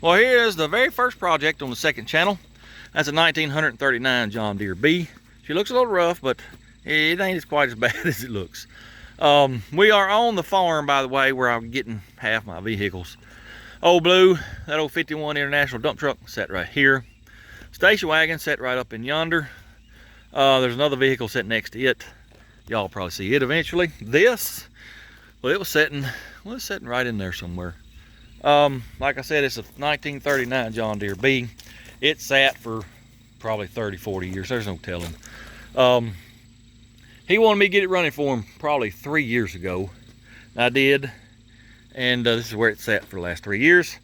Well, here is the very first project on the second channel. That's a 1939 John Deere B. She looks a little rough, but it ain't quite as bad as it looks. We are on the farm, by the way, where I'm getting half my vehicles. Old Blue, that old 51 International dump truck, sat right here. Station wagon sat right up in yonder. There's another vehicle sitting next to it. Y'all probably see it eventually. This, well, it was sitting right in there somewhere. Like I said, it's a 1939 John Deere B. It sat for probably 30-40 years. There's no telling. He wanted me to get it running for him probably 3 years ago. I did, and this is where it sat for the last 3 years.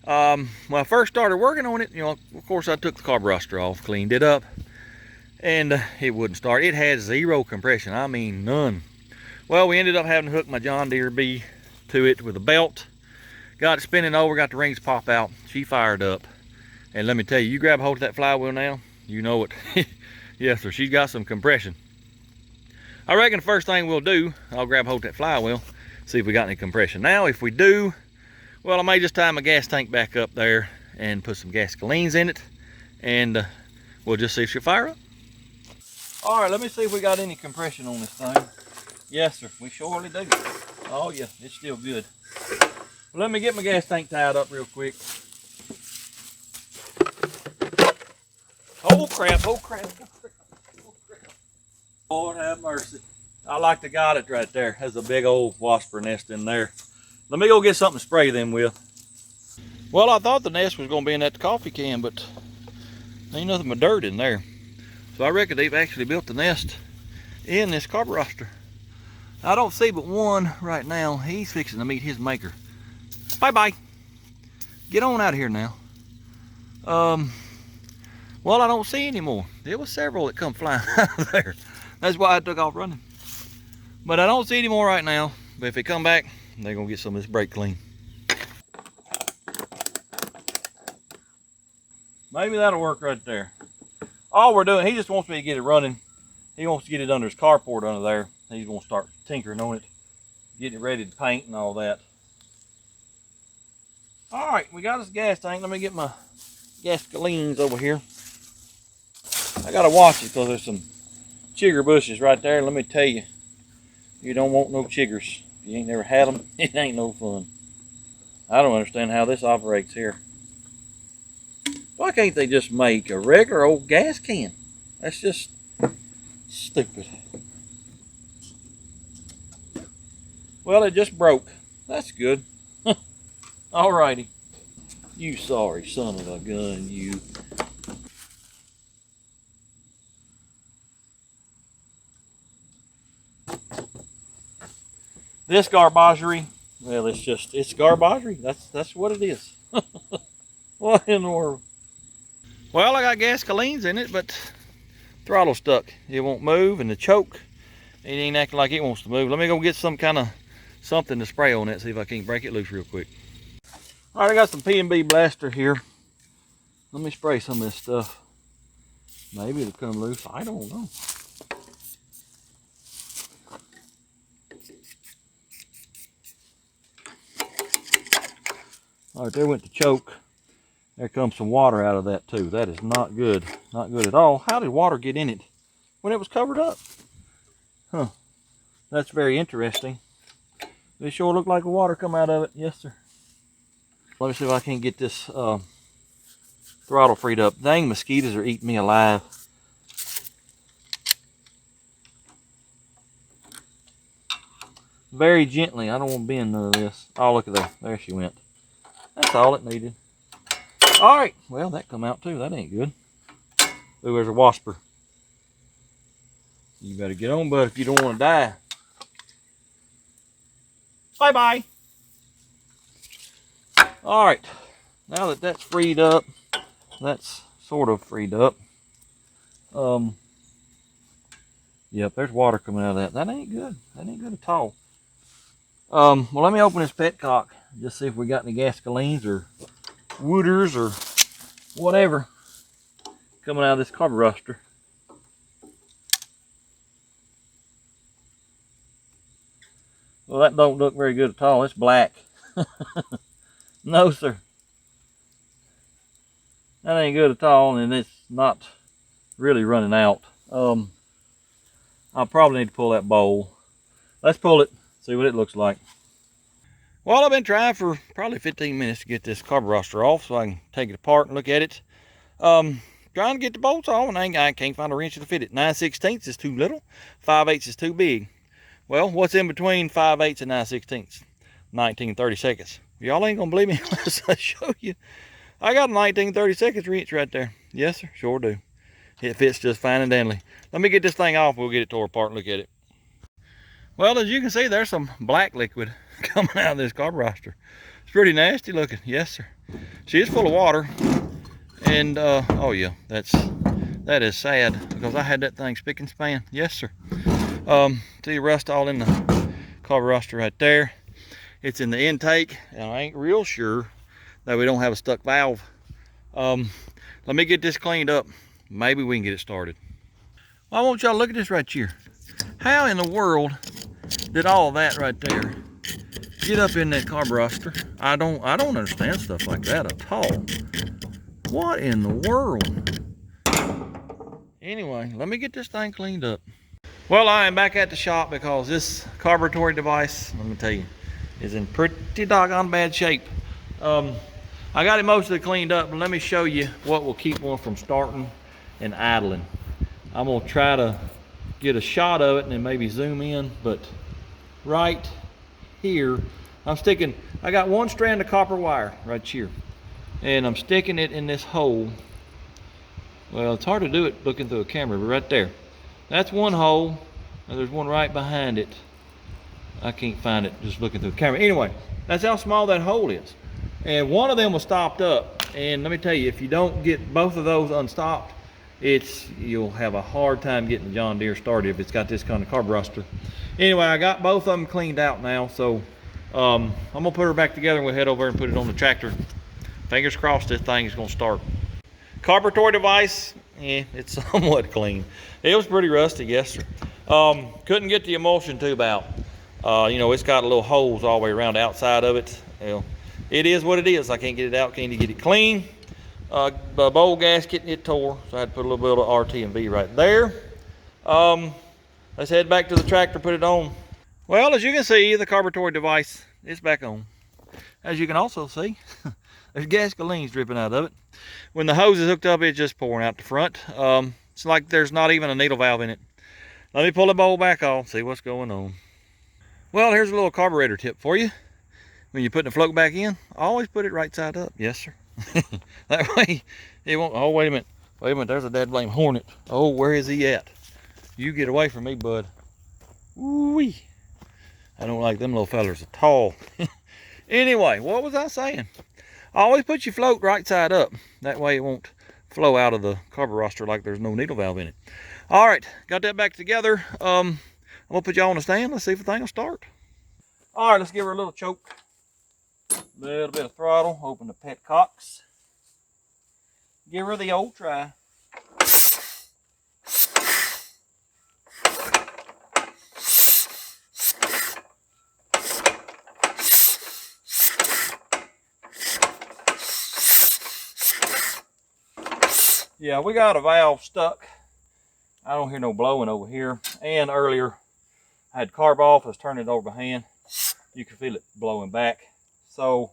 When I first started working on it, you know, of course I took the carburetor off, cleaned it up, and it wouldn't start. It had zero compression. I mean, none. Well, we ended up having to hook my John Deere B to it with a belt. Got it spinning over, got the rings pop out. She fired up. And let me tell you, you grab a hold of that flywheel now, you know it. Yes, sir, she's got some compression. I reckon the first thing we'll do, I'll grab a hold of that flywheel, see if we got any compression. Now, if we do, well, I may just tie my gas tank back up there and put some gasolines in it, and we'll just see if she'll fire up. All right, let me see if we got any compression on this thing. Yes, sir, we surely do. Oh, yeah, it's still good. Let me get my gas tank tied up real quick. Oh crap, oh crap, oh crap, oh crap. Lord have mercy. I like to got it right there. There's a big old wasper nest in there. Let me go get something to spray them with. Well, I thought the nest was gonna be in that coffee can, but ain't nothing but dirt in there. So I reckon they've actually built the nest in this carburetor. I don't see but one right now. He's fixing to meet his maker. Bye-bye. Get on out of here now. Well, I don't see any more. There was several that come flying out of there. That's why I took off running. But I don't see any more right now. But if they come back, they're gonna get some of this brake clean. Maybe that'll work right there. All we're doing, he just wants me to get it running. He wants to get it under his carport under there. He's gonna start tinkering on it, getting it ready to paint and all that. All right, we got this gas tank. Let me get my gasolines over here. I gotta watch it because there's some chigger bushes right there. Let me tell you, you don't want no chiggers. If you ain't never had them, it ain't no fun. I don't understand how this operates here. Why can't they just make a regular old gas can? That's just stupid. Well, it just broke. That's good. Alrighty. You sorry son of a gun, you. This garbagery, well, it's garbagery. That's what it is. What in the world? Well, I got gasolines in it, but throttle stuck. It won't move, and the choke, it ain't acting like it wants to move. Let me go get some kind of something to spray on it, see if I can't break it loose real quick. All right, I got some P&B blaster here. Let me spray some of this stuff. Maybe it'll come loose. I don't know. All right, there went the choke. There comes some water out of that too. That is not good. Not good at all. How did water get in it when it was covered up? Huh. That's very interesting. It sure looked like water come out of it. Yes, sir. Let me see if I can get this throttle freed up. Dang, mosquitoes are eating me alive. Very gently. I don't want to bend none of this. Oh, look at that. There she went. That's all it needed. All right. Well, that come out too. That ain't good. Ooh, there's a wasper. You better get on, bud, if you don't want to die. Bye-bye. All right. Now that that's freed up, that's sort of freed up. Yep, there's water coming out of that. That ain't good. That ain't good at all. Well, let me open this petcock. Just see if we got any gasolines or wooders or whatever coming out of this carburetor. Well, that don't look very good at all. It's black. No, sir. That ain't good at all, and it's not really running out. I'll probably need to pull that bowl. Let's pull it, see what it looks like. Well, I've been trying for probably 15 minutes to get this carburetor off so I can take it apart and look at it. Trying to get the bolts off, and I can't find a wrench to fit it. 9/16 is too little, 5/8 is too big. Well, what's in between 5/8 and 9/16? 19/32. Y'all ain't gonna believe me unless I show you. I got a 19/32 wrench right there. Yes, sir, sure do. It fits just fine and dandy. Let me get this thing off. We'll get it tore apart and look at it. Well, as you can see, there's some black liquid coming out of this carburetor. It's pretty nasty looking. Yes, sir. She is full of water. And, oh yeah, that is sad because I had that thing spick and span. Yes, sir. See rust all in the carburetor right there. It's in the intake, and I ain't real sure that we don't have a stuck valve. Let me get this cleaned up. Maybe we can get it started. Well, I want y'all to look at this right here. How in the world did all that right there get up in that carburetor? I don't understand stuff like that at all. What in the world? Anyway, let me get this thing cleaned up. Well, I am back at the shop because this carburetor device, let me tell you, is in pretty doggone bad shape. I got it mostly cleaned up, but let me show you what will keep one from starting and idling. I'm gonna try to get a shot of it and then maybe zoom in, but right here, I got one strand of copper wire right here, and I'm sticking it in this hole. Well, it's hard to do it looking through a camera, but right there. That's one hole, and there's one right behind it. I can't find it just looking through the camera. Anyway, that's how small that hole is. And one of them was stopped up. And let me tell you, if you don't get both of those unstopped, you'll have a hard time getting the John Deere started if it's got this kind of carburetor. Anyway, I got both of them cleaned out now, so I'm gonna put her back together and we'll head over and put it on the tractor. Fingers crossed this thing is gonna start. Carburetor device, it's somewhat clean. It was pretty rusty, yes sir. Couldn't get the emulsion tube out. You know, it's got little holes all the way around the outside of it. Well, it is what it is. I can't get it out, can't get it clean. The bowl gasket, it tore, so I had to put a little bit of RT and V right there. Let's head back to the tractor, put it on. Well, as you can see, the carburetor device is back on. As you can also see, there's gasolines dripping out of it. When the hose is hooked up, it's just pouring out the front. It's like there's not even a needle valve in it. Let me pull the bowl back off, see what's going on. Well, here's a little carburetor tip for you. When you're putting the float back in, always put it right side up. Yes, sir. That way, it won't. Oh, wait a minute. Wait a minute. There's a dead blame hornet. Oh, where is he at? You get away from me, bud. Ooh-wee. I don't like them little fellers at all. Anyway, what was I saying? Always put your float right side up. That way it won't flow out of the carburetor like there's no needle valve in it. All right, got that back together. I'm gonna put y'all on the stand. Let's see if the thing will start. All right, let's give her a little choke. A little bit of throttle, open the petcocks. Give her the old try. Yeah, we got a valve stuck. I don't hear no blowing over here. And earlier, I had carb off. I was turning it over by hand. You can feel it blowing back. So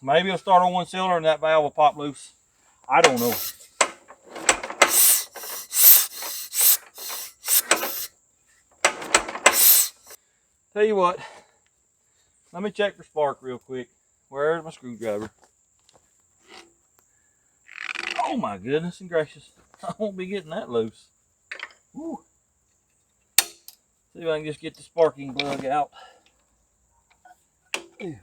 maybe it'll start on one cylinder and that valve will pop loose. I don't know. Tell you what, let me check for spark real quick. Where's my screwdriver? Oh my goodness and gracious. I won't be getting that loose. Woo. See if I can just get the sparking plug out. Ew.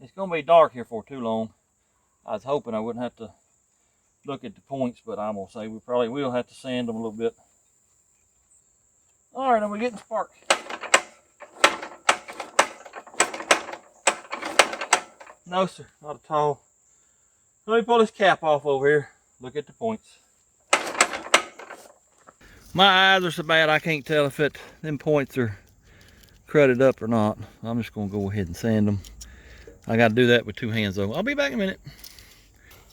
It's going to be dark here for too long. I was hoping I wouldn't have to look at the points, but I'm going to say we probably will have to sand them a little bit. All right, and we're getting spark. No, sir, not at all. Let me pull this cap off over here. Look at the points. My eyes are so bad I can't tell if them points are crudted up or not. I'm just going to go ahead and sand them. I got to do that with 2 hands though. I'll be back in a minute.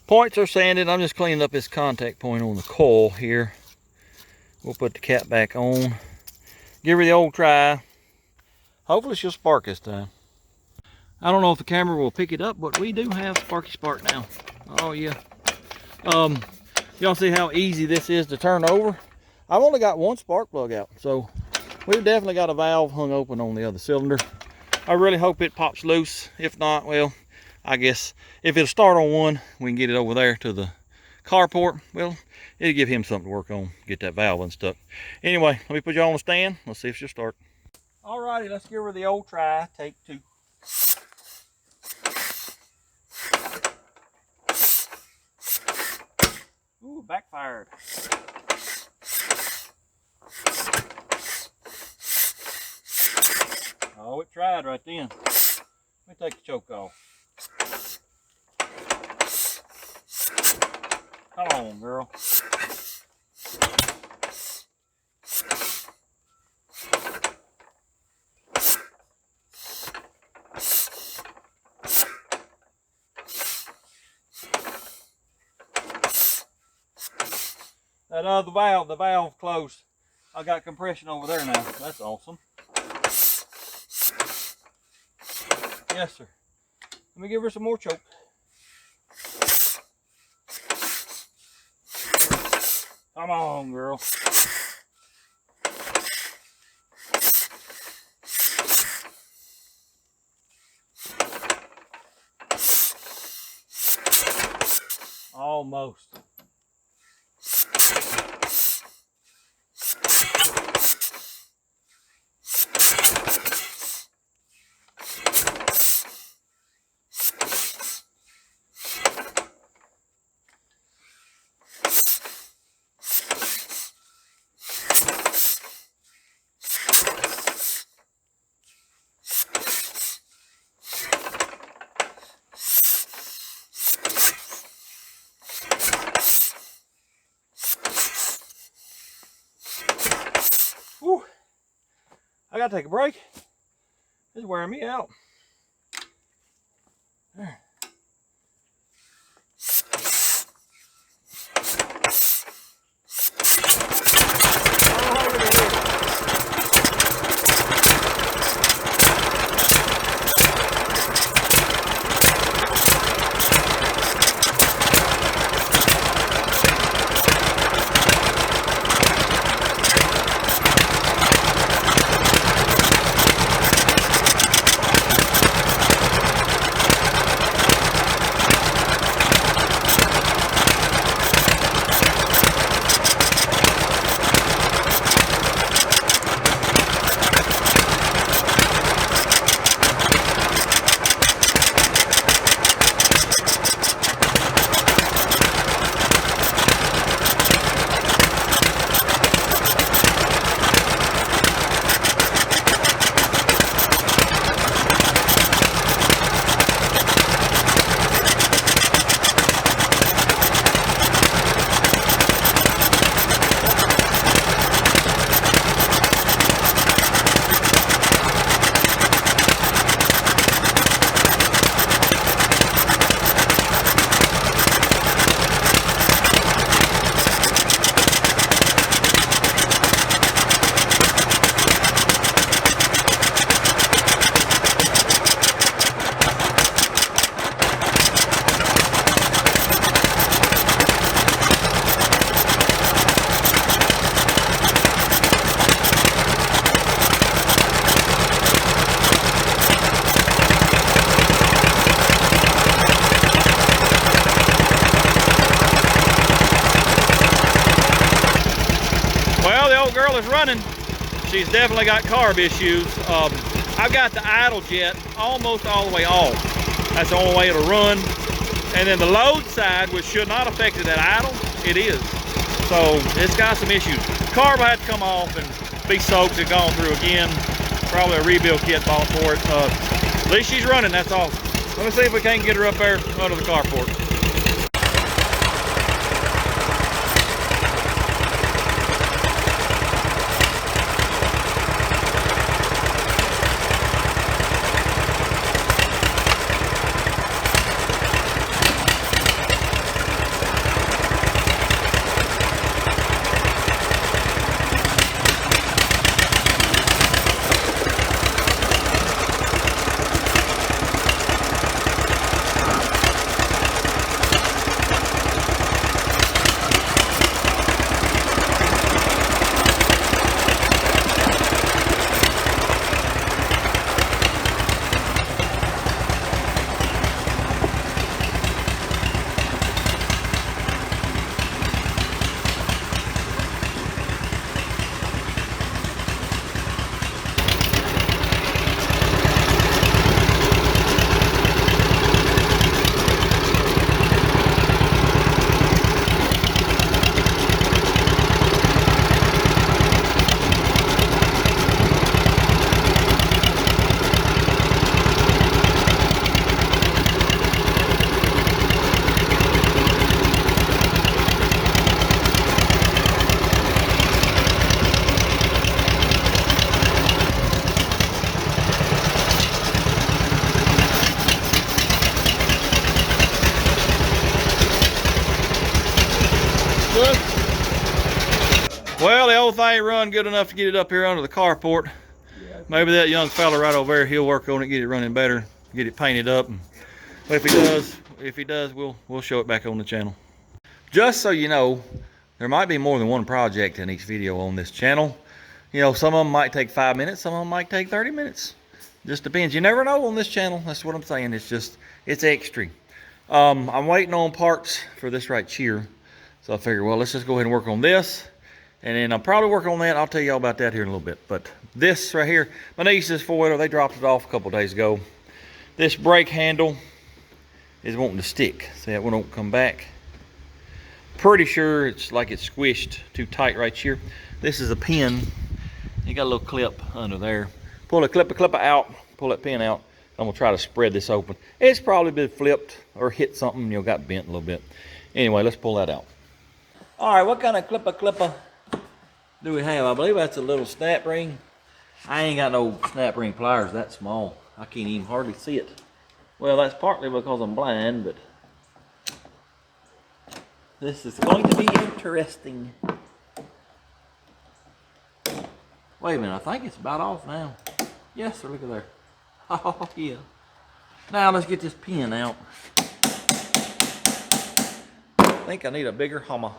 Points are sanded. I'm just cleaning up this contact point on the coil here. We'll put the cap back on. Give her the old try. Hopefully she'll spark this time. I don't know if the camera will pick it up, but we do have Sparky Spark now. Oh yeah. Y'all see how easy this is to turn over? I've only got 1 spark plug out, so we've definitely got a valve hung open on the other cylinder. I really hope it pops loose. If not, well, I guess if it'll start on one, we can get it over there to the carport. Well, it'll give him something to work on, get that valve unstuck. Anyway, let me put you on the stand. Let's see if she'll start. Alrighty, let's give her the old try. Take 2. Ooh, backfired. Oh, it tried right then. Let me take the choke off. Come on, girl. That the valve closed. I got compression over there now. That's awesome. Yes, sir. Let me give her some more choke. Come on, girl. Almost. Whew. I gotta take a break. This is wearing me out. There. Girl is running. She's definitely got carb issues. I've got the idle jet almost all the way off. That's the only way it'll run. And then the load side, which should not affect it at idle, it is. So it's got some issues. Carb had to come off and be soaked and gone through again. Probably a rebuild kit bought for it. At least she's running, that's awesome. Let me see if we can't get her up there under the carport. Well, the old thing run good enough to get it up here under the carport. Yeah. Maybe that young fella right over there, he'll work on it, get it running better, get it painted up. But if he does, we'll show it back on the channel. Just so you know, there might be more than one project in each video on this channel. You know, some of them might take 5 minutes, some of them might take 30 minutes. Just depends. You never know on this channel. That's what I'm saying. It's extra. I'm waiting on parts for this right here. So I figured, well, let's just go ahead and work on this. And then I'll probably work on that. I'll tell you all about that here in a little bit. But this right here, my niece's four-wheeler, they dropped it off a couple days ago. This brake handle is wanting to stick. See, that one won't come back. Pretty sure it's like it's squished too tight right here. This is a pin. You got a little clip under there. Pull the clipper out, pull that pin out. I'm gonna try to spread this open. It's probably been flipped or hit something, you know, got bent a little bit. Anyway, let's pull that out. All right, what kind of clipper do we have? I believe that's a little snap ring. I ain't got no snap ring pliers that small. I can't even hardly see it. Well, that's partly because I'm blind, but this is going to be interesting. Wait a minute, I think it's about off now. Yes, sir, look at there. Oh, yeah. Now let's get this pin out. I think I need a bigger hammer.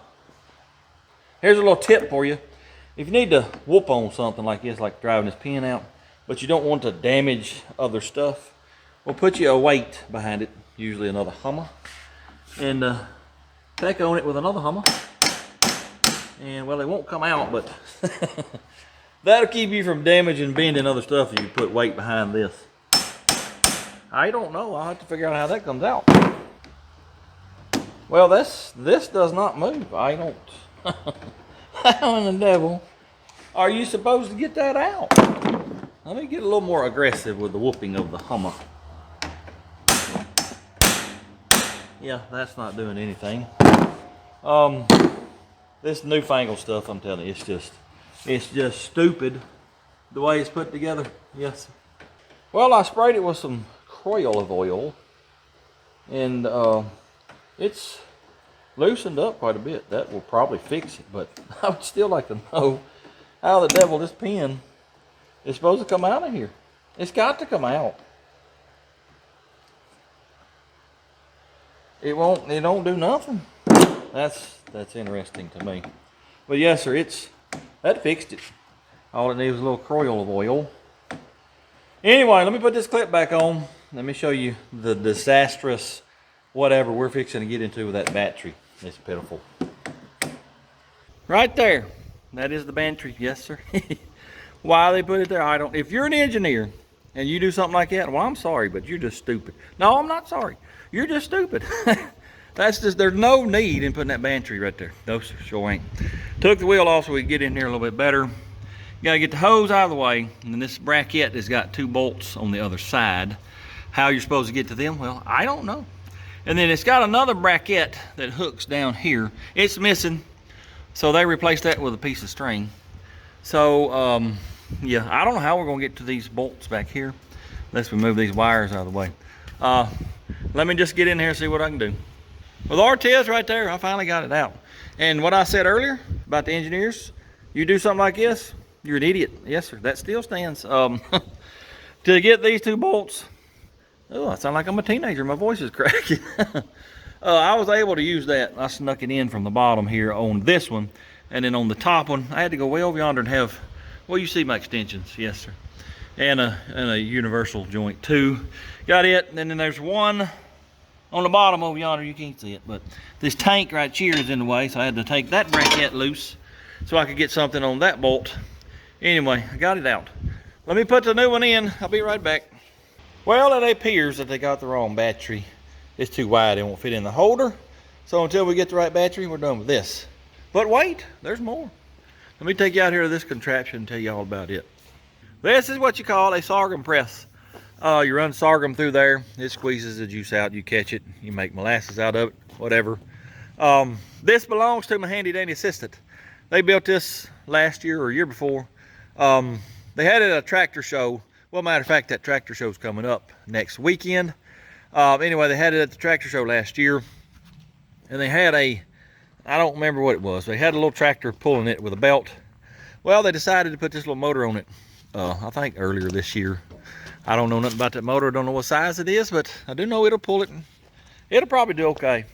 Here's a little tip for you. If you need to whoop on something like this, like driving this pin out, but you don't want to damage other stuff, we'll put you a weight behind it, usually another hammer, and tack on it with another hammer. And, well, it won't come out, but that'll keep you from damaging, bending other stuff if you put weight behind this. I don't know. I'll have to figure out how that comes out. Well, this does not move. I don't. How in the devil are you supposed to get that out? Let me get a little more aggressive with the whooping of the hammer. Yeah, that's not doing anything. This newfangled stuff, I'm telling you, it's just stupid the way it's put together. Yes. Well, I sprayed it with some olive oil, and it's loosened up quite a bit. That will probably fix it, but I would still like to know how the devil this pin is supposed to come out of here. It's got to come out. It don't do nothing. That's interesting to me. But yes, sir, that fixed it. All it needs was a little olive oil. Anyway, let me put this clip back on. Let me show you the disastrous whatever we're fixing to get into with that battery. It's pitiful. Right there. That is the battery. Yes, sir. Why they put it there, I don't. If you're an engineer and you do something like that, well, I'm sorry, but you're just stupid. No, I'm not sorry. You're just stupid. There's no need in putting that battery right there. No, sir, sure ain't. Took the wheel off so we could get in here a little bit better. You gotta get the hose out of the way, and then this bracket has got 2 bolts on the other side. How you're supposed to get to them, well, I don't know. And then it's got another bracket that hooks down here. It's missing, so they replaced that with a piece of string. So, yeah, I don't know how we're gonna get to these bolts back here unless we move these wires out of the way. Let me just get in here and see what I can do. Well, there it is right there. I finally got it out. And what I said earlier about the engineers, you do something like this, you're an idiot. Yes, sir, that still stands. To get these 2 bolts, oh, I sound like I'm a teenager. My voice is cracking. I was able to use that. I snuck it in from the bottom here on this one. And then on the top one, I had to go way over yonder and have, well, you see my extensions. Yes, sir. And a universal joint too. Got it. And then there's one on the bottom over yonder. You can't see it, but this tank right here is in the way. So I had to take that bracket loose so I could get something on that bolt. Anyway, I got it out. Let me put the new one in. I'll be right back. Well, it appears that they got the wrong battery. It's too wide, it won't fit in the holder. So until we get the right battery, we're done with this. But wait, there's more. Let me take you out here to this contraption and tell you all about it. This is what you call a sorghum press. You run sorghum through there, it squeezes the juice out, you catch it, you make molasses out of it, whatever. This belongs to my handy dandy assistant. They built this last year or year before. They had it at a tractor show. Well, matter of fact, that tractor show's coming up next weekend. Anyway, they had it at the tractor show last year, and they had a I don't remember what it was. They had a little tractor pulling it with a belt. Well, they decided to put this little motor on it, I think earlier this year. I don't know nothing about that motor. I don't know what size it is, but I do know it'll pull it. And it'll probably do okay.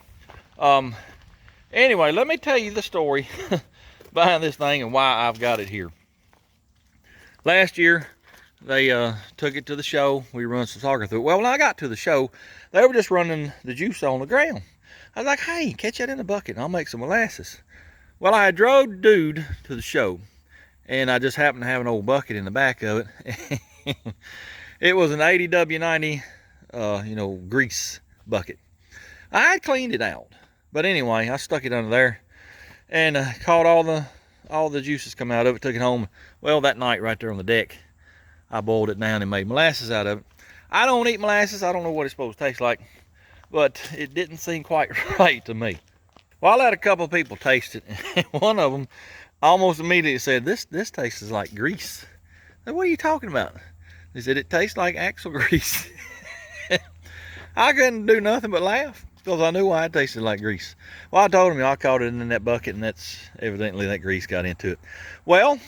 Anyway, let me tell you the story behind this thing and why I've got it here. Last year, they took it to the show. We run some Sorghum through it. Well, when I got to the show, they were just running the juice on the ground. I was like, hey, catch that in the bucket and I'll make some molasses. Well, I drove dude to the show, and I just happened to have an old bucket in the back of it. It was an 80W90, grease bucket. I had cleaned it out, but anyway, I stuck it under there and caught all the juices come out of it, took it home. Well, that night right there on the deck, I boiled it down and made molasses out of it. I don't eat molasses. I don't know what it's supposed to taste like, but it didn't seem quite right to me. Well, I let a couple of people taste it, and one of them almost immediately said, this tastes like grease. I said, what are you talking about? They said, it tastes like axle grease. I couldn't do nothing but laugh, because I knew why it tasted like grease. Well, I told him I caught it in that bucket, and that's evidently that grease got into it. Well,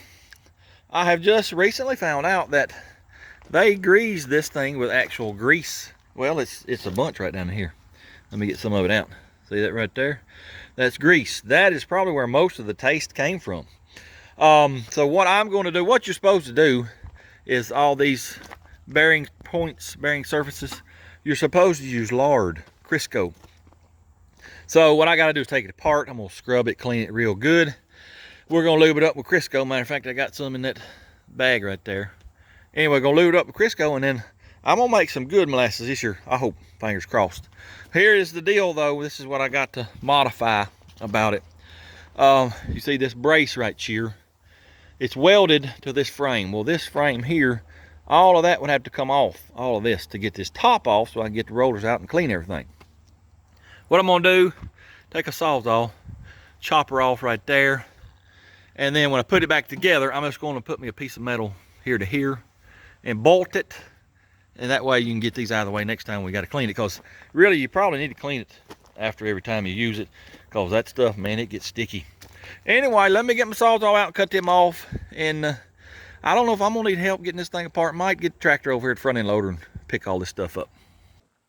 I have just recently found out that they grease this thing with actual grease. Well, it's a bunch right down here. Let me get some of it out. See that right there? That's grease. That is probably where most of the taste came from. So what I'm going to do, what you're supposed to do is all these bearing points, bearing surfaces, you're supposed to use lard, Crisco. So what I got to do is take it apart. I'm going to scrub it, clean it real good. We're going to lube it up with Crisco. Matter of fact, I got some in that bag right there. Anyway, going to lube it up with Crisco, and then I'm going to make some good molasses this year. I hope, fingers crossed. Here is the deal, though. This is what I got to modify about it. You see this brace right here? It's welded to this frame. Well, this frame here, all of that would have to come off, all of this, to get this top off so I can get the rollers out and clean everything. What I'm going to do, take a Sawzall, chop her off right there, and then when I put it back together, I'm just going to put me a piece of metal here to here and bolt it, and that way you can get these out of the way next time we got to clean it, because really you probably need to clean it after every time you use it, because that stuff, man, it gets sticky. Anyway, let me get my Sawzall out and cut them off, and I don't know if I'm gonna need help getting this thing apart. Might get the tractor over here at the front end loader and pick all this stuff up.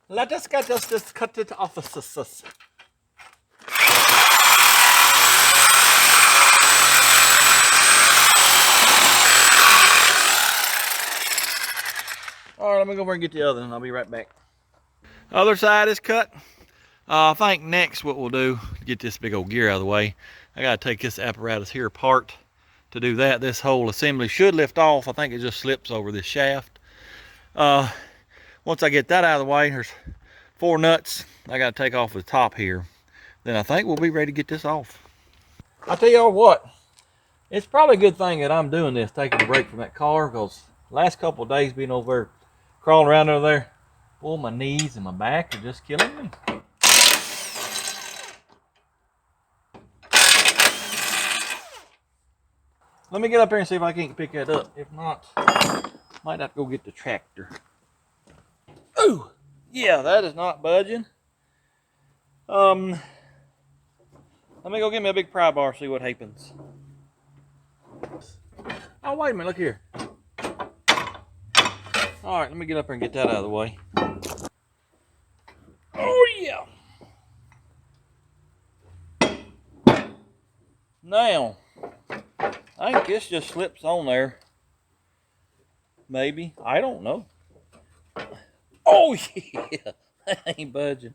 Let us get this cut it off. All right, let me go over and get the other one. I'll be right back. Other side is cut. I think next what we'll do to get this big old gear out of the way, I gotta take this apparatus here apart. To do that, this whole assembly should lift off. I think it just slips over this shaft. Once I get that out of the way, there's 4 nuts I gotta take off the top here. Then I think we'll be ready to get this off. I'll tell y'all what, it's probably a good thing that I'm doing this, taking a break from that car, because last couple of days being over there, crawling around over there, boy, my knees and my back are just killing me. Let me get up here and see if I can't pick that up. If not, might have to go get the tractor. Ooh, yeah, that is not budging. Let me go get me a big pry bar, see what happens. Oh, wait a minute, look here. All right, let me get up here and get that out of the way. Oh, yeah. Now, I think this just slips on there. Maybe. I don't know. Oh, yeah. That ain't budging.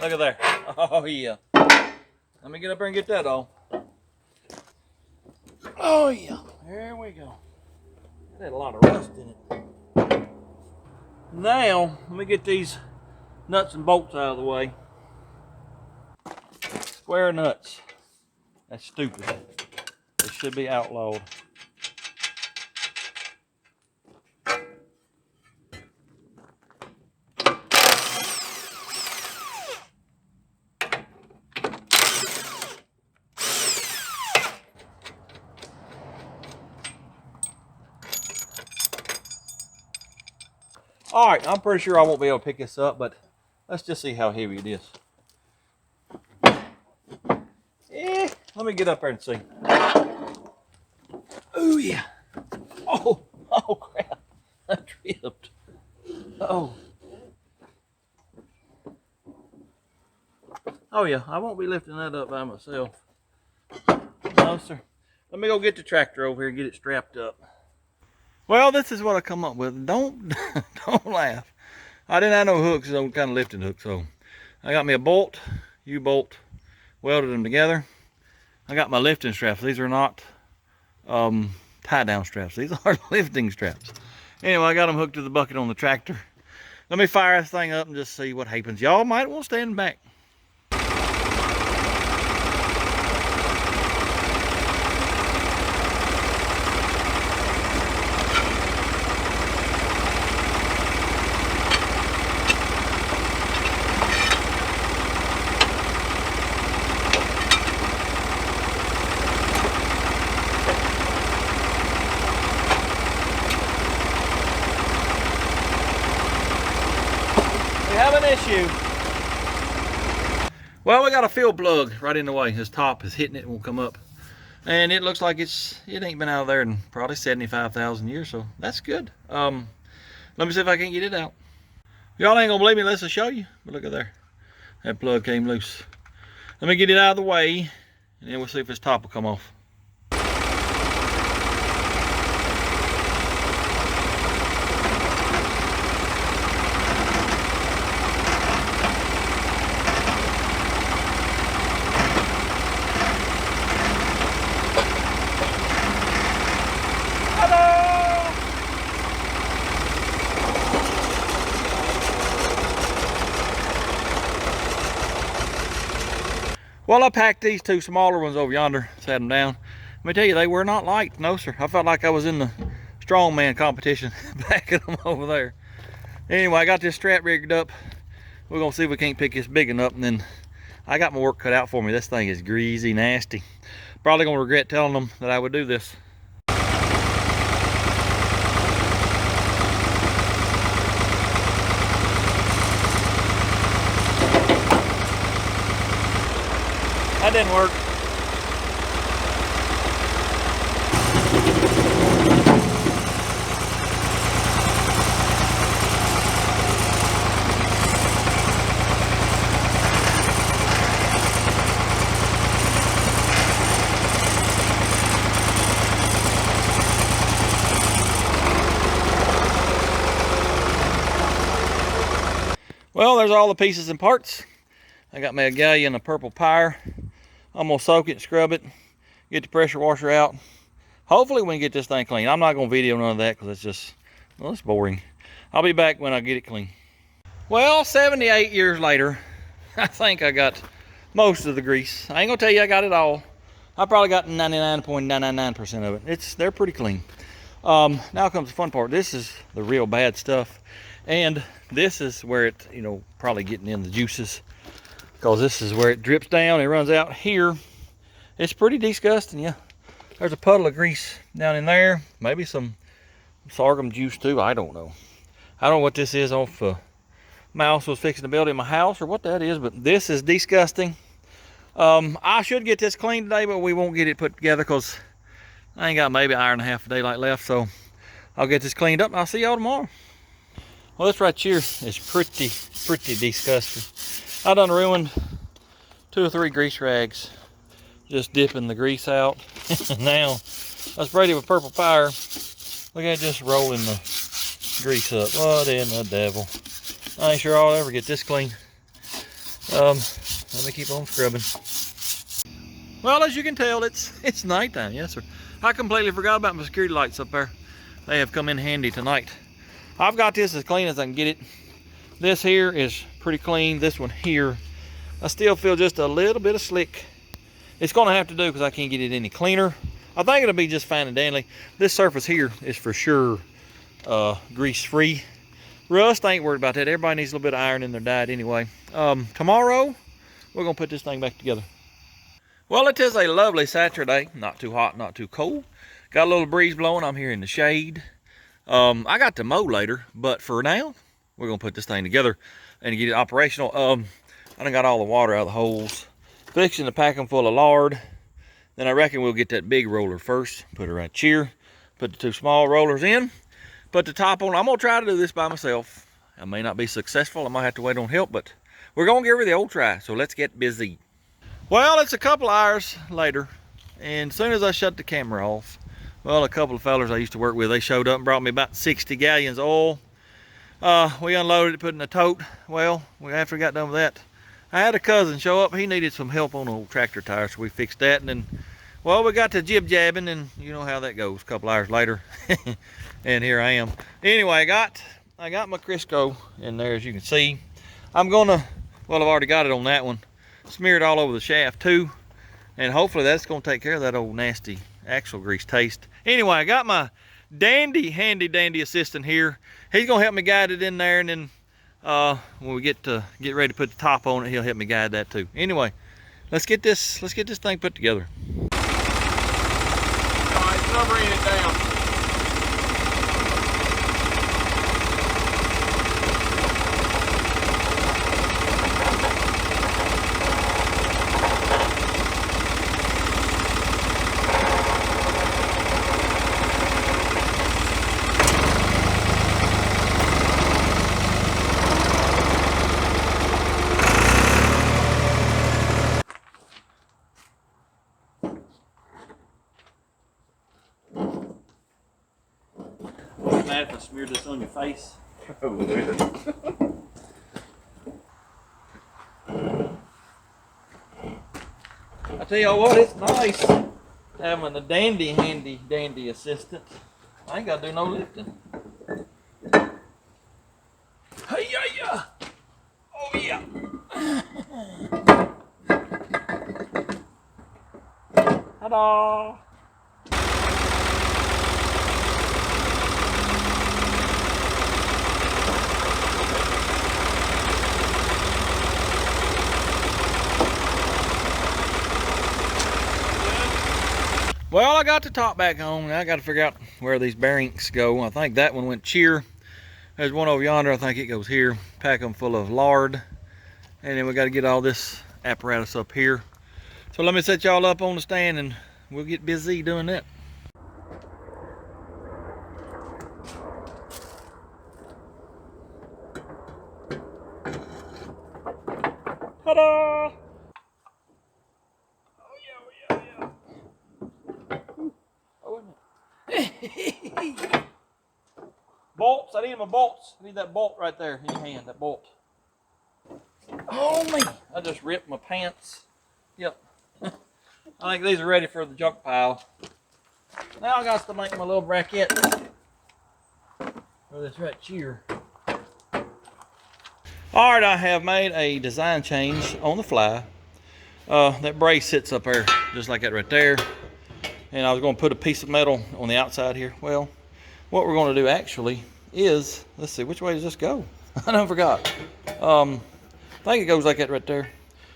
Look at there. Oh, yeah. Let me get up there and get that on. Oh, yeah. There we go. That had a lot of rust in it. Now, let me get these nuts and bolts out of the way. Square nuts. That's stupid. It should be outlawed. All right, I'm pretty sure I won't be able to pick this up, but let's just see how heavy it is. Let me get up there and see. Oh yeah. Oh crap. I tripped. Oh yeah, I won't be lifting that up by myself. No sir. Let me go get the tractor over here and get it strapped up. Well, this is what I come up with. Don't laugh. I didn't have no hooks, no kind of lifting hook, so I got me a bolt, U-bolt, welded them together. I got my lifting straps. These are not tie-down straps. These are lifting straps. Anyway, I got them hooked to the bucket on the tractor. Let me fire this thing up and just see what happens. Y'all might want to stand back. Have an issue. Well, we got a fuel plug right in the way. This top is hitting it, it won't come up. And it looks like it ain't been out of there in probably 75,000 years, so that's good. Let me see if I can get it out. Y'all ain't gonna believe me unless I show you, but look at there. That plug came loose. Let me get it out of the way, and then we'll see if this top will come off. Well, I packed these two smaller ones over yonder, sat them down. Let me tell you, they were not light. No, sir. I felt like I was in the strongman competition, packing them over there. Anyway, I got this strap rigged up. We're going to see if we can't pick this big enough, and then I got my work cut out for me. This thing is greasy, nasty. Probably going to regret telling them that I would do this. That didn't work. Well, there's all the pieces and parts. I got my galleon and a purple pyre. I'm gonna soak it and scrub it, get the pressure washer out. Hopefully we can get this thing clean. I'm not gonna video none of that because it's just, well, it's boring. I'll be back when I get it clean. Well, 78 years later, I think I got most of the grease. I ain't gonna tell you I got it all. I probably got 99.999% of it. They're pretty clean. Now comes the fun part. This is the real bad stuff. And this is where it, probably getting in the juices, because this is where it drips down, it runs out here. It's pretty disgusting, yeah. There's a puddle of grease down in there. Maybe some sorghum juice too, I don't know. I don't know what this is off Mouse was fixing to build in my house or what that is, but this is disgusting. I should get this clean today, but we won't get it put together because I ain't got maybe an hour and a half of daylight left, so I'll get this cleaned up and I'll see y'all tomorrow. Well, this right here is pretty disgusting. I done ruined 2 or 3 grease rags just dipping the grease out. Now I sprayed it with purple fire. Look at it just rolling the grease up. What in the devil? I ain't sure I'll ever get this clean. Let me keep on scrubbing. Well, as you can tell, it's nighttime. Yes, sir. I completely forgot about my security lights up there. They have come in handy tonight. I've got this as clean as I can get it. This here is pretty clean. This one here, I still feel just a little bit of slick. It's gonna have to do because I can't get it any cleaner. I think it'll be just fine and dandy. This surface here is for sure grease free. Rust, I ain't worried about that. Everybody needs a little bit of iron in their diet anyway. Tomorrow, we're gonna put this thing back together. Well, it is a lovely Saturday. Not too hot, not too cold. Got a little breeze blowing. I'm here in the shade. I got to mow later, but for now, we're gonna put this thing together and get it operational. I done got all the water out of the holes. Fixing to pack them full of lard. Then I reckon we'll get that big roller first. Put it right here. Put the 2 small rollers in. Put the top on. I'm gonna try to do this by myself. I may not be successful. I might have to wait on help, but we're gonna give her the old try. So let's get busy. Well, it's a couple hours later, and as soon as I shut the camera off, well, a couple of fellers I used to work with, they showed up and brought me about 60 gallons of oil. We unloaded it, put it in a tote. Well, after we got done with that, I had a cousin show up. He needed some help on an old tractor tire, so we fixed that. And then, well, we got to jib-jabbing, and you know how that goes. A couple hours later, and here I am. Anyway, I got my Crisco in there, as you can see. I'm gonna, well, I've already got it on that one. Smear it all over the shaft too, and hopefully that's gonna take care of that old nasty axle grease taste. Anyway, I got my handy dandy assistant here. He's gonna help me guide it in there, and then when we get ready to put the top on it, he'll help me guide that too. Anyway, let's get this thing put together. All right, numbering it down. If I smeared this on your face. I tell you what, it's nice having a handy dandy assistant. I ain't gotta do no lifting. Hey yeah. Oh yeah. Ta-da! Well, I got the top back on. Now I got to figure out where these bearings go. I think that one went cheer. There's one over yonder. I think it goes here. Pack them full of lard. And then we got to get all this apparatus up here. So let me set y'all up on the stand and we'll get busy doing that. Ta-da! Bolts, I need my bolts. I need that bolt right there in your hand, that bolt. Oh man, I just ripped my pants. Yep. I think these are ready for the junk pile. Now I got to make my little bracket for this right here. All right, I have made a design change on the fly. That brace sits up there just like that right there. And I was going to put a piece of metal on the outside here. Well, what we're going to do actually is, let's see, which way does this go? I don't forgot. I think it goes like that right there.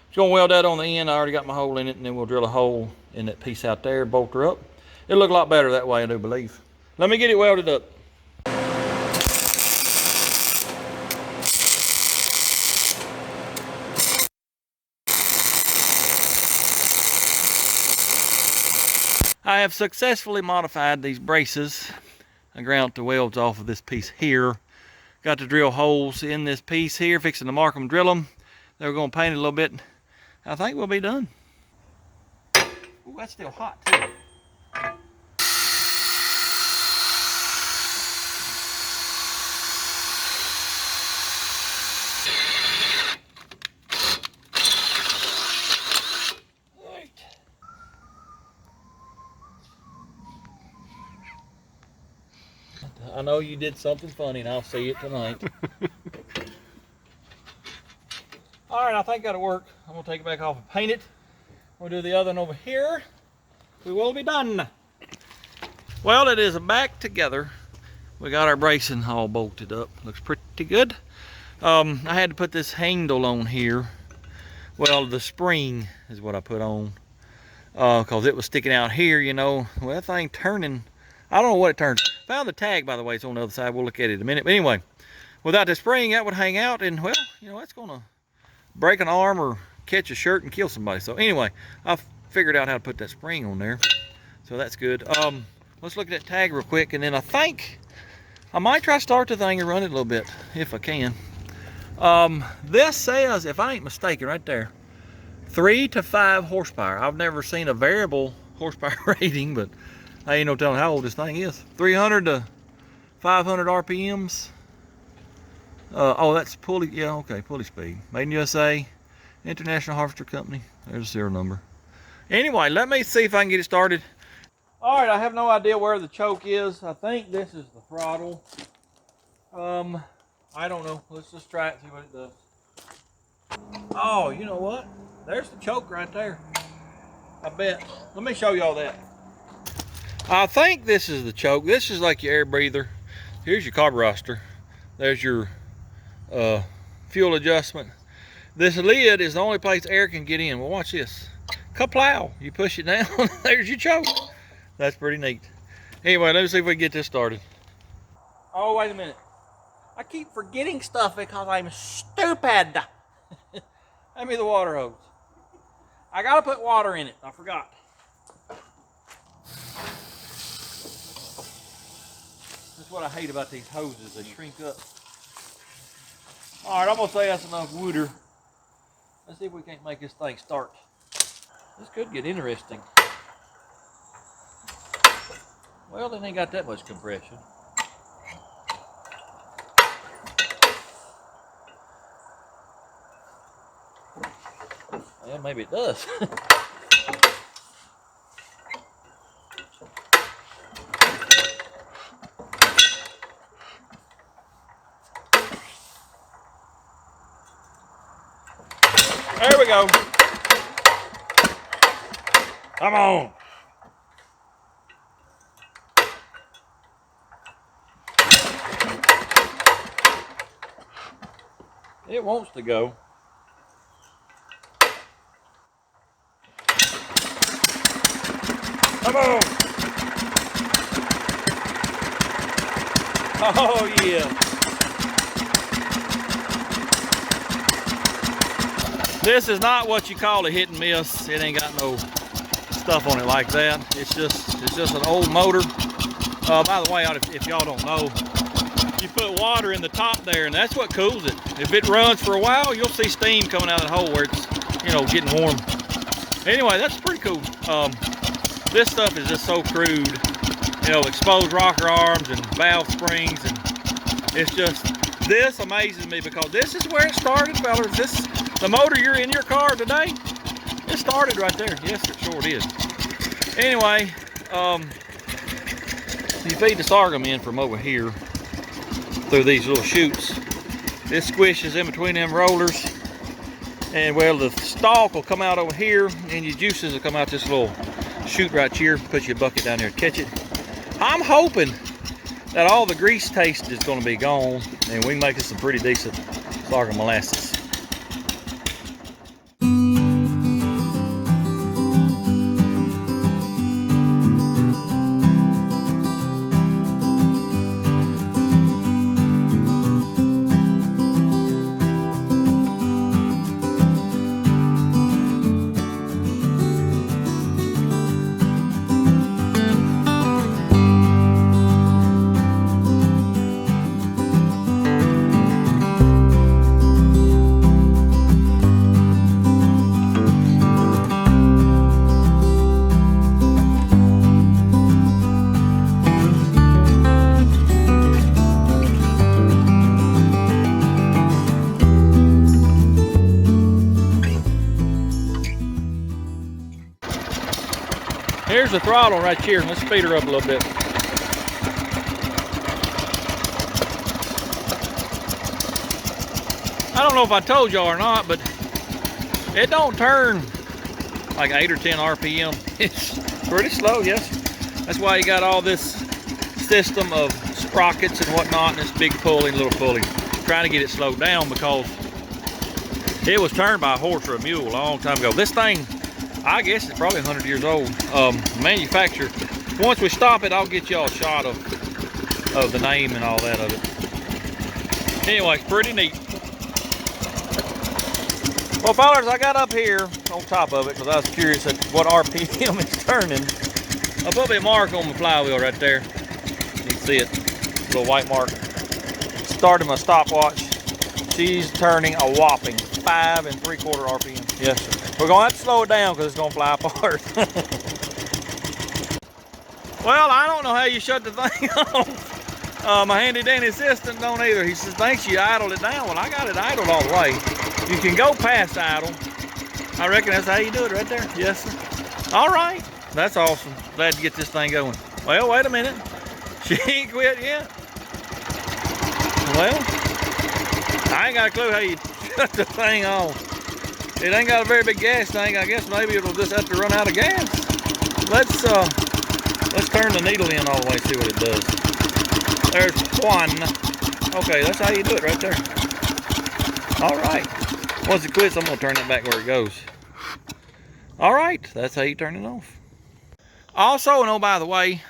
Just going to weld that on the end. I already got my hole in it, and then we'll drill a hole in that piece out there, bolt her up. It'll look a lot better that way, I do believe. Let me get it welded up. I have successfully modified these braces. I ground the welds off of this piece here. Got to drill holes in this piece here, fixing to mark them, drill them. Then we're going to paint it a little bit. I think we'll be done. Ooh, that's still hot too. I know you did something funny, and I'll see it tonight. All right, I think that'll work. I'm gonna take it back off and paint it. We'll do the other one over here. We will be done. Well, it is back together. We got our bracing all bolted up. Looks pretty good. I had to put this handle on here. Well, the spring is what I put on, because it was sticking out here, you know. Well, that thing turning, I don't know what it turns. Found the tag, by the way, it's on the other side. We'll look at it in a minute. But anyway, without the spring, that would hang out, and well, you know, that's gonna break an arm or catch a shirt and kill somebody. So anyway, I figured out how to put that spring on there, so that's good. Let's look at that tag real quick, and then I think I might try to start the thing and run it a little bit if I can. This says, if I ain't mistaken, right there, 3 to 5 horsepower. I've never seen a variable horsepower rating, but I ain't no telling how old this thing is. 300 to 500 RPMs. Oh, that's pulley. Yeah, okay, pulley speed. Made in USA, International Harvester Company. There's a serial number. Anyway, let me see if I can get it started. All right, I have no idea where the choke is. I think this is the throttle. I don't know. Let's just try it, see what it does. Oh, you know what? There's the choke right there. I bet. Let me show y'all that. I think this is the choke. This is like your air breather. Here's your carburetor. There's your fuel adjustment. This lid is the only place air can get in. Well, watch this. Kaplow. You push it down. There's your choke. That's pretty neat. Anyway, let me see if we can get this started. Oh, wait a minute. I keep forgetting stuff because I'm stupid. Hand me the water hose. I gotta put water in it. I forgot. That's what I hate about these hoses. They shrink up. All right, I'm gonna say that's enough water. Let's see if we can't make this thing start. This could get interesting. Well, it ain't got that much compression. Well, maybe it does. There we go. Come on. It wants to go. Come on. Oh yeah. This is not what you call a hit and miss. It ain't got no stuff on it like that. It's just an old motor. By the way, if y'all don't know, you put water in the top there, and that's what cools it. If it runs for a while, you'll see steam coming out of the hole where it's, you know, getting warm. Anyway, that's pretty cool. This stuff is just so crude. You know, exposed rocker arms and valve springs, and it's just, this amazes me because this is where it started, fellas. The motor you're in your car today, it started right there. Yes, it sure did. Anyway, you feed the sorghum in from over here through these little chutes. This squishes in between them rollers, and well, the stalk will come out over here, and your juices will come out this little chute right here. Put your bucket down there to catch it. I'm hoping that all the grease taste is going to be gone, and we can make us some pretty decent sorghum molasses. Here's the throttle right here. Let's speed her up a little bit. I don't know if I told y'all or not, but it don't turn like 8 or 10 RPM. It's pretty slow, yes. That's why you got all this system of sprockets and whatnot, and this big pulley and little pulley. Trying to get it slowed down because it was turned by a horse or a mule a long time ago. This thing, I guess it's probably 100 years old. Manufactured. Once we stop it, I'll get y'all a shot of the name and all that of it. Anyway, it's pretty neat. Well, fellas, I got up here on top of it because I was curious at what RPM it's turning. I put a mark on the flywheel right there. You can see it, little white mark. Started my stopwatch. She's turning a whopping 5 3/4 RPM. Yes, sir. We're gonna have to slow it down because it's gonna fly apart. Well, I don't know how you shut the thing off. My handy dandy assistant don't either. He says, thanks, you idled it down. Well, I got it idled all the way. You can go past idle. I reckon that's how you do it right there. Yes, sir. All right. That's awesome. Glad to get this thing going. Well, wait a minute. She ain't quit yet. Well, I ain't got a clue how you shut the thing off. It ain't got a very big gas tank. I guess maybe it'll just have to run out of gas. Let's turn the needle in all the way, see what it does. There's one. Okay, that's how you do it right there. All right. Once it quits, I'm gonna turn it back where it goes. All right, that's how you turn it off. Also, and oh, by the way,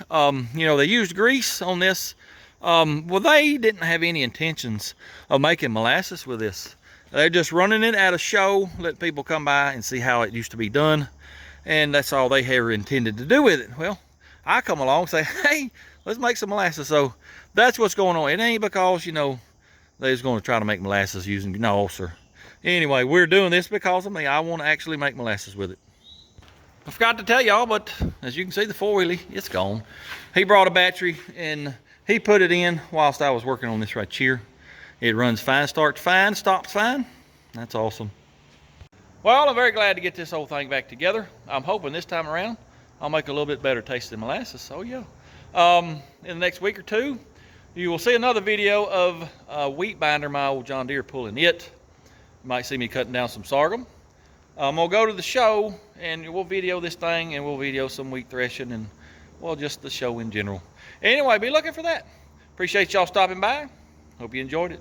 you know, they used grease on this. Well, they didn't have any intentions of making molasses with this. They're just running it at a show, let people come by and see how it used to be done. And that's all they ever intended to do with it. Well, I come along and say, hey, let's make some molasses. So that's what's going on. It ain't because, you know, they're just going to try to make molasses using, no, sir. Anyway, we're doing this because of me. I want to actually make molasses with it. I forgot to tell y'all, but as you can see, the 4-wheelie, it's gone. He brought a battery and he put it in whilst I was working on this right here. It runs fine, starts fine, stops fine. That's awesome. Well, I'm very glad to get this whole thing back together. I'm hoping this time around I'll make a little bit better tasting molasses. Oh yeah. In the next week or two, you will see another video of a wheat binder, my old John Deere pulling it. You might see me cutting down some sorghum. We'll go to the show and we'll video this thing, and we'll video some wheat threshing and, well, just the show in general. Anyway, be looking for that. Appreciate y'all stopping by. Hope you enjoyed it.